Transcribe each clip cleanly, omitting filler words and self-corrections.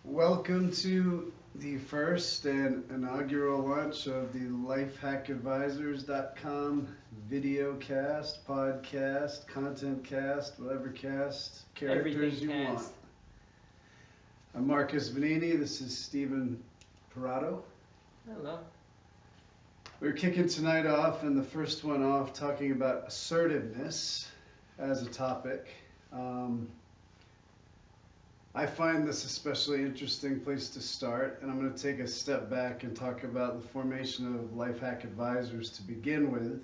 Welcome to the first and inaugural launch of the lifehackedvisors.com video cast, podcast, content cast, whatever cast characters Everything you want. cast. I'm Marcus Vanini. This is Stephen Parado. Hello. We're kicking tonight off, and the first one off, talking about assertiveness as a topic. I find this especially interesting place to start, and I'm going to take a step back and talk about the formation of Lifehack Advisors to begin with.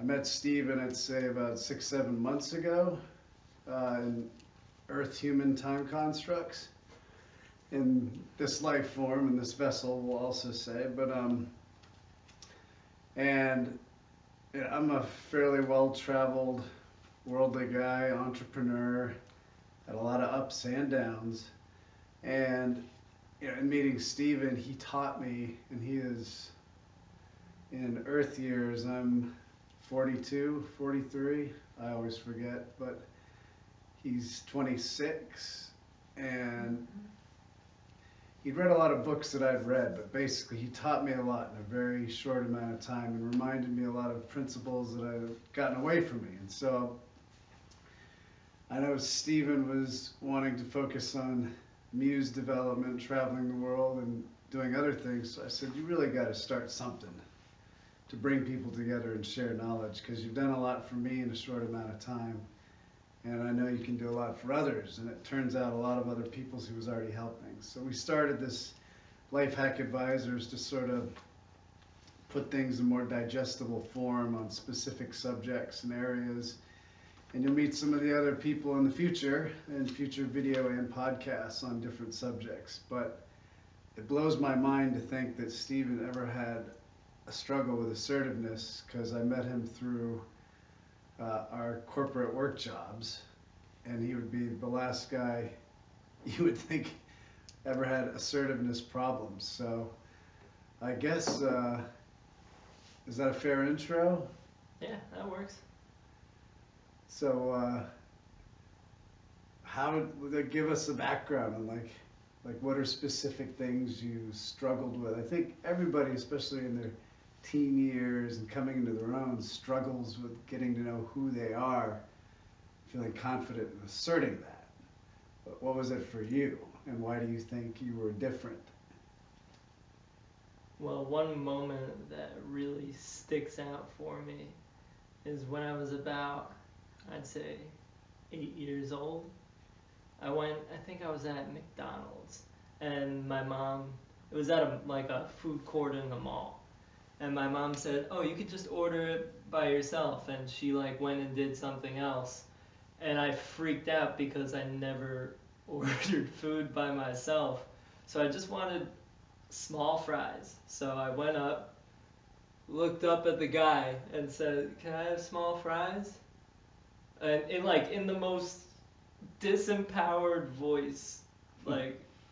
I met Stephen, I'd say, about 6-7 months ago in Earth-Human Time Constructs, in this life form, in this vessel, we'll also say. And I'm a fairly well-traveled, worldly guy, entrepreneur, had a lot of ups and downs. And in meeting Stephen, he taught me, and he is in Earth years. I'm 42, 43, I always forget, but he's 26, and he'd read a lot of books that I'd read, but basically he taught me a lot in a very short amount of time and reminded me a lot of principles that I've gotten away from me. And so I know Stephen was wanting to focus on muse development, traveling the world, and doing other things. So I said, you really got to start something to bring people together and share knowledge, because you've done a lot for me in a short amount of time. And I know you can do a lot for others. And it turns out a lot of other people he was already helping. So we started this Lifehack Advisors to sort of put things in more digestible form on specific subjects and areas. And you'll meet some of the other people in the future, in future video and podcasts on different subjects. But it blows my mind to think that Stephen ever had a struggle with assertiveness, because I met him through our corporate work jobs, and he would be the last guy you would think ever had assertiveness problems. So I guess, is that a fair intro? Yeah, that works. So how would they give us a background on like what are specific things you struggled with? I think everybody, especially in their teen years and coming into their own, struggles with getting to know who they are, feeling confident in asserting that. But what was it for you, and why do you think you were different? Well, one moment that really sticks out for me is when I was about, I'd say, 8 years old. I think I was at McDonald's, and my mom, it was at a food court in the mall. And my mom said, oh, you could just order it by yourself. And she went and did something else. And I freaked out because I never ordered food by myself. So I just wanted small fries. So I went up, looked up at the guy, and said, can I have small fries? And in the most disempowered voice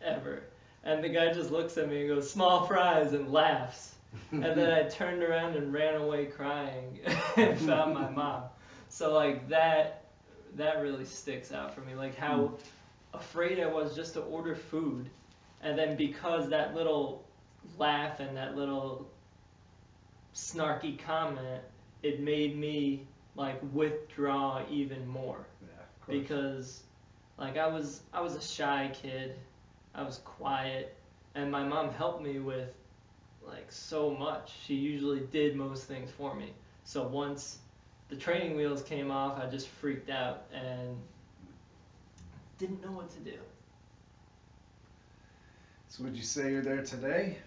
ever. And the guy just looks at me and goes, small fries, and laughs. And then I turned around and ran away crying and found my mom. So that really sticks out for me, how afraid I was just to order food, and then because that little laugh and that little snarky comment, it made me withdraw even more. Yeah, of course. Because I was a shy kid, I was quiet, and my mom helped me with so much. She usually did most things for me. So once the training wheels came off, I just freaked out and didn't know what to do. So would you say you're there today?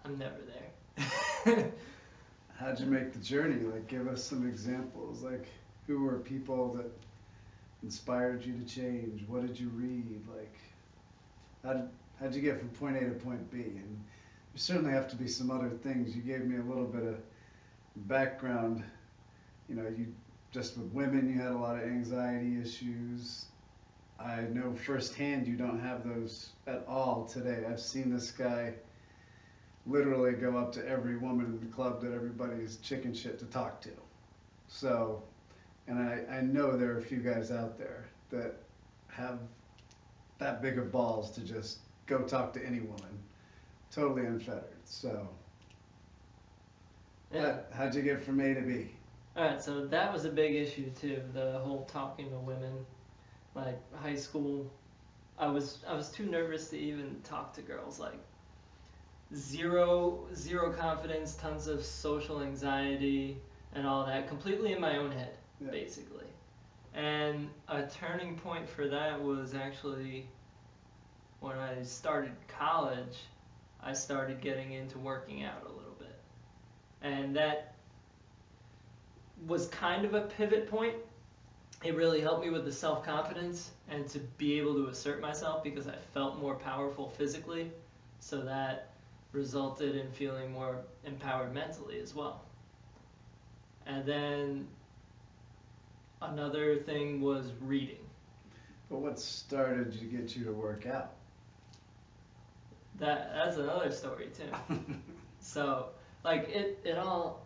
I'm never there. How'd you make the journey? Give us some examples. Who were people that inspired you to change? What did you read? How'd you get from point A to point B? And there certainly have to be some other things. You gave me a little bit of background. You just with women, you had a lot of anxiety issues. I know firsthand you don't have those at all today. I've seen this guy literally go up to every woman in the club that everybody is chicken shit to talk to. So, and I know there are a few guys out there that have that big of balls to just go talk to any woman, totally unfettered. So, Yeah. how'd you get from A to B? Alright, so that was a big issue too, the whole talking to women. Like high school, I was too nervous to even talk to girls. Like zero confidence, tons of social anxiety and all that, completely in my own head, Yeah. basically. And a turning point for that was actually when I started college. I started getting into working out a little bit. And that was kind of a pivot point. It really helped me with the self-confidence and to be able to assert myself because I felt more powerful physically. So that resulted in feeling more empowered mentally as well. And then another thing was reading. But what started to get you to work out? That's another story too. So like it all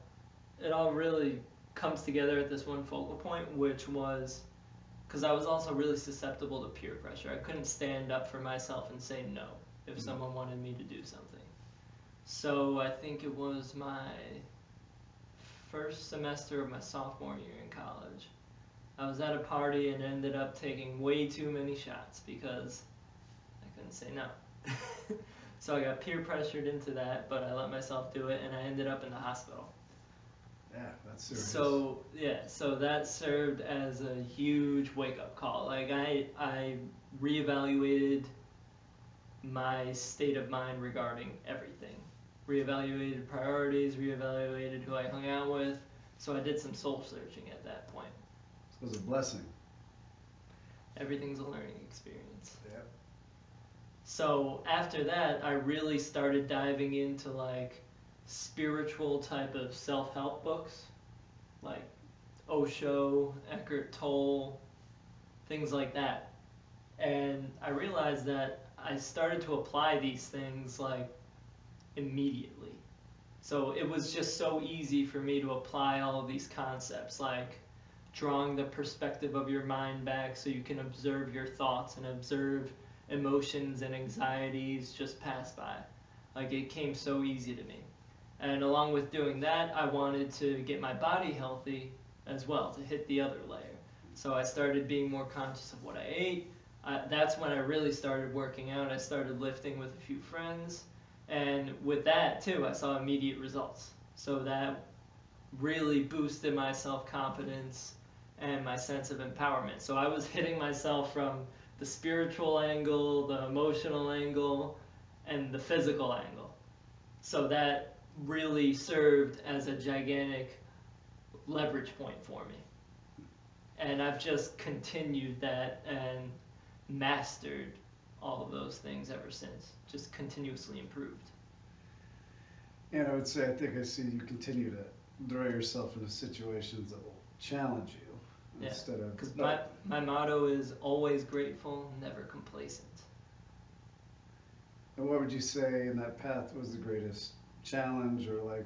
really comes together at this one focal point, which was because I was also really susceptible to peer pressure. I couldn't stand up for myself and say no if someone wanted me to do something. So I think it was my first semester of my sophomore year in college. I was at a party and ended up taking way too many shots because I couldn't say no. So I got peer pressured into that, but I let myself do it and I ended up in the hospital. Yeah, that's serious. So that served as a huge wake-up call. Like I reevaluated my state of mind regarding everything. Reevaluated priorities, reevaluated who I hung out with. So I did some soul searching at that point. It was a blessing. Everything's a learning experience. Yep. So after that, I really started diving into like spiritual type of self-help books, like Osho, Eckhart Tolle, things like that. And I realized that I started to apply these things like immediately. So it was just so easy for me to apply all of these concepts, like drawing the perspective of your mind back so you can observe your thoughts and observe emotions and anxieties just pass by. Like it came so easy to me. And along with doing that, I wanted to get my body healthy as well, to hit the other layer. So I started being more conscious of what I ate. That's when I really started working out. I started lifting with a few friends. And with that, too, I saw immediate results. So that really boosted my self-confidence and my sense of empowerment. So I was hitting myself from the spiritual angle, the emotional angle, and the physical angle. So that really served as a gigantic leverage point for me. And I've just continued that and mastered all of those things ever since. Just continuously improved. And I would say, I think I see you continue to throw yourself into situations that will challenge you instead of. Because my motto is always grateful, never complacent. And what would you say in that path was the greatest challenge or like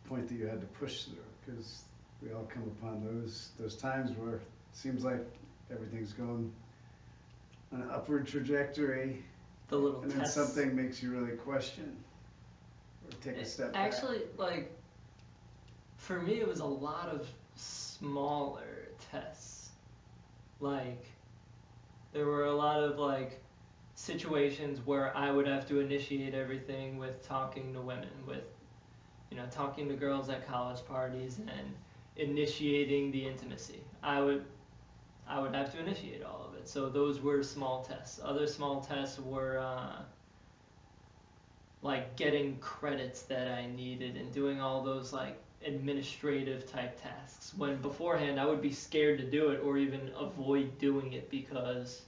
point that you had to push through? Because we all come upon those times where it seems like everything's going on an upward trajectory, The little and then tests. something makes you really question or take a step back. Actually, like, for me, it was a lot of smaller tests. Like, there were a lot of, like, situations where I would have to initiate everything with talking to women, with, talking to girls at college parties and initiating the intimacy. I would have to initiate all of it. So those were small tests. Other small tests were like getting credits that I needed and doing all those like administrative type tasks. When beforehand I would be scared to do it or even avoid doing it because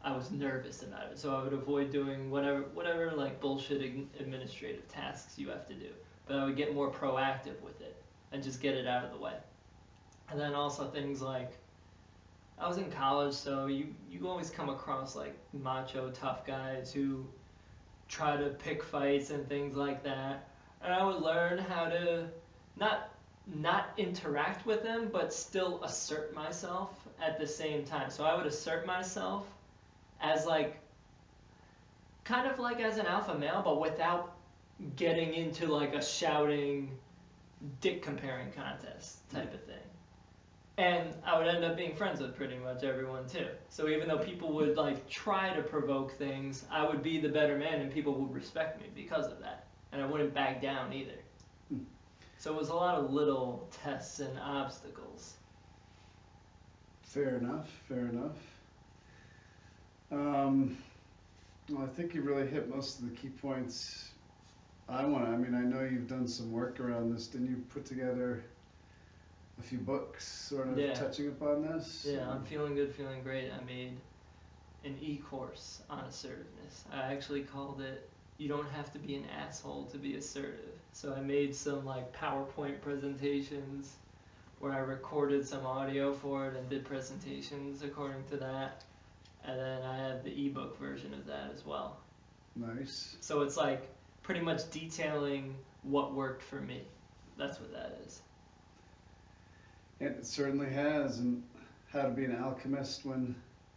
I was nervous about it. So I would avoid doing whatever like bullshit administrative tasks you have to do. But I would get more proactive with it and just get it out of the way. And then also things like, I was in college, so you always come across like macho tough guys who try to pick fights and things like that. And I would learn how to not interact with them, but still assert myself at the same time. So I would assert myself as like kind of like as an alpha male, but without getting into like a shouting, dick comparing contest type of thing. And I would end up being friends with pretty much everyone too. So even though people would like try to provoke things, I would be the better man and people would respect me because of that. And I wouldn't back down either. So it was a lot of little tests and obstacles. Fair enough, fair enough. Well, I think you really hit most of the key points I mean, I know you've done some work around this. Didn't you put together a few books sort of touching upon this? Yeah, I'm feeling good, feeling great. I made an e-course on assertiveness. I actually called it "You Don't Have to Be an Asshole to Be Assertive." So I made some like PowerPoint presentations where I recorded some audio for it and did presentations according to that. And then I have the ebook version of that as well. Nice. So it's like pretty much detailing what worked for me. That's what that is. It certainly has. And how to be an alchemist when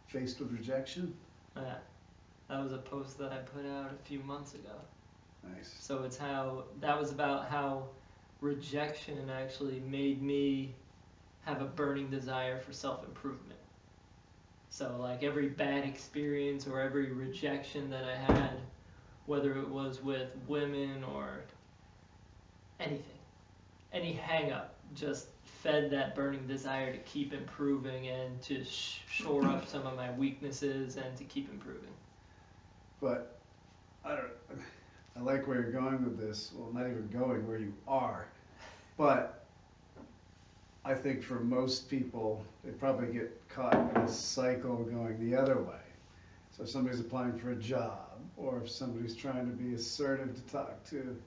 faced with rejection? Yeah. That was a post that I put out a few months ago. Nice. So it's that was about how rejection actually made me have a burning desire for self-improvement. So like every bad experience or every rejection that I had, whether it was with women or anything, any hang-up, just fed that burning desire to keep improving and to shore up some of my weaknesses and to keep improving. But I like where you're going with this. Well, not even going, where you are. But I think for most people, they probably get caught in a cycle going the other way. So if somebody's applying for a job, or if somebody's trying to be assertive to talk to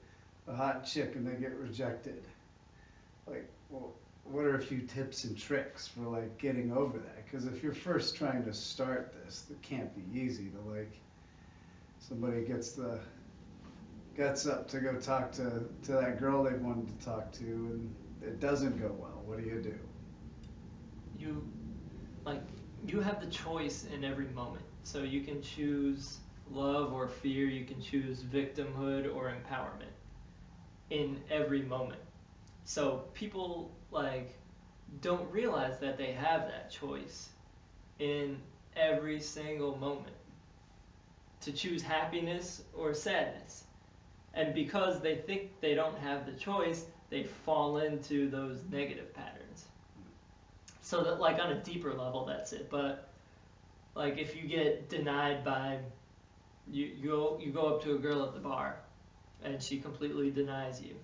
a hot chick and they get rejected, like, well, what are a few tips and tricks for like getting over that? Because if you're first trying to start this, it can't be easy to like, somebody gets the guts up to go talk to that girl they've wanted to talk to and it doesn't go well. What do? You have the choice in every moment. So you can choose love or fear, you can choose victimhood or empowerment in every moment. So people like don't realize that they have that choice in every single moment to choose happiness or sadness. And because they think they don't have the choice, they fall into those negative patterns. So that like on a deeper level, that's it. But like if you get denied by, you go up to a girl at the bar and she completely denies you.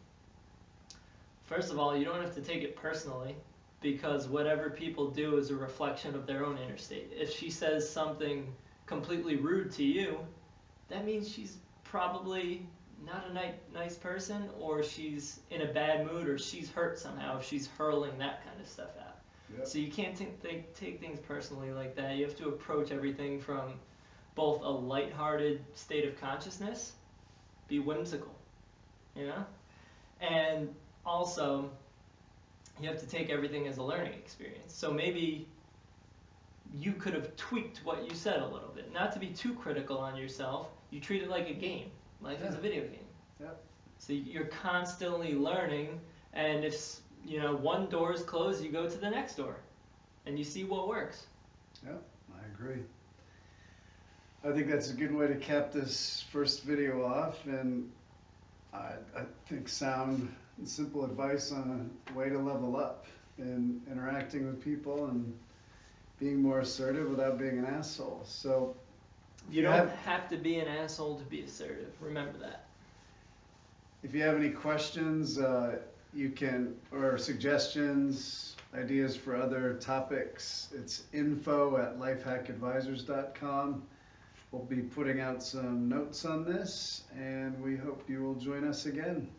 First of all, you don't have to take it personally because whatever people do is a reflection of their own inner state. If she says something completely rude to you, that means she's probably not a nice person, or she's in a bad mood, or she's hurt somehow if she's hurling that kind of stuff out. Yep. So you can't take things personally like that. You have to approach everything from both a lighthearted state of consciousness, be whimsical, you know? And also, you have to take everything as a learning experience. So maybe you could have tweaked what you said a little bit. Not to be too critical on yourself. You treat it like a game. Life is a video game. Yep. So you're constantly learning, and if one door is closed, you go to the next door, and you see what works. Yep, I agree. I think that's a good way to cap this first video off, and I think sound and simple advice on a way to level up in interacting with people and being more assertive without being an asshole. So you don't have to be an asshole to be assertive. Remember that. If you have any questions, you can, or suggestions, ideas for other topics, it's info@lifehackadvisors.com. We'll be putting out some notes on this, and we hope you will join us again.